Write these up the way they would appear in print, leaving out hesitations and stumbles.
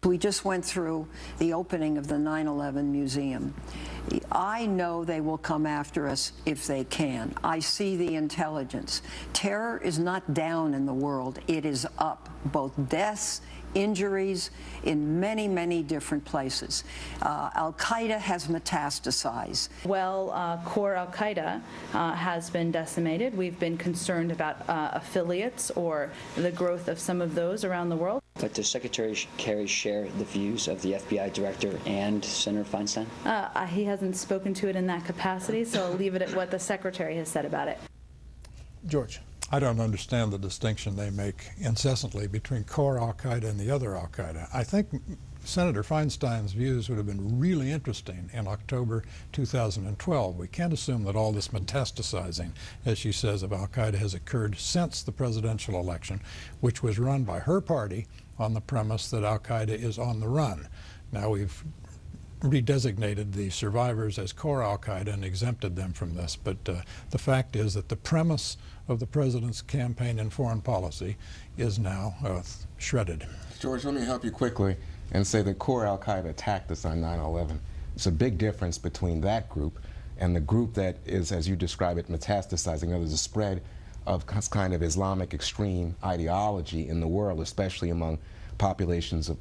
We just went through the opening of the 9/11 museum. I know they will come after us if they can. I see the intelligence. Terror is not down in the world. It is up, both deaths, injuries in many, many different places. Al-Qaeda has metastasized. Well, core Al-Qaeda has been decimated. We've been concerned about affiliates or the growth of some of those around the world. But does Secretary Kerry share the views of the FBI director and Senator Feinstein? He hasn't spoken to it in that capacity, so I'll leave it at what the Secretary has said about it. George. I don't understand the distinction they make incessantly between core Al-Qaeda and the other Al-Qaeda. I think Senator Feinstein's views would have been really interesting in October 2012. We can't assume that all this metastasizing, as she says, of Al-Qaeda has occurred since the presidential election, which was run by her party on the premise that Al-Qaeda is on the run. Now we've redesignated the survivors as core Al-Qaeda and exempted them from this, but the fact is that the premise of the president's campaign and foreign policy is now shredded. George, let me help you quickly and say that core Al-Qaeda attacked us on 9/11. It's a big difference between that group and the group that is, as you describe it, metastasizing. There's a spread of kind of Islamic extreme ideology in the world, especially among populations of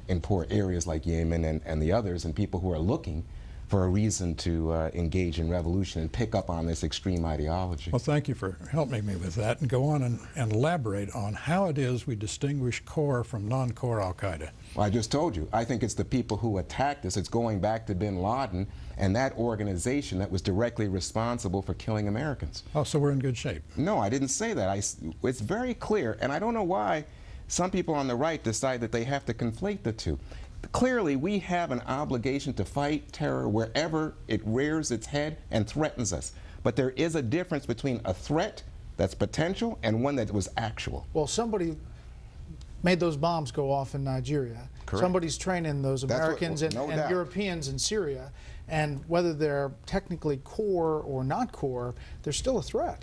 in poor areas like Yemen and the others, and people who are looking for a reason to engage in revolution and pick up on this extreme ideology. Well, thank you for helping me with that, and go on and elaborate on how it is we distinguish core from non-core Al-Qaeda. Well, I just told you. I think it's the people who attacked us. It's going back to bin Laden and that organization that was directly responsible for killing Americans. Oh, so we're in good shape. No, I didn't say that. It's very clear, and I don't know why some people on the right decide that they have to conflate the two. Clearly, we have an obligation to fight terror wherever it rears its head and threatens us. But there is a difference between a threat that's potential and one that was actual. Well, somebody made those bombs go off in Nigeria. Correct. Somebody's training those Americans and doubt. Europeans in Syria. And whether they're technically core or not core, they're still a threat.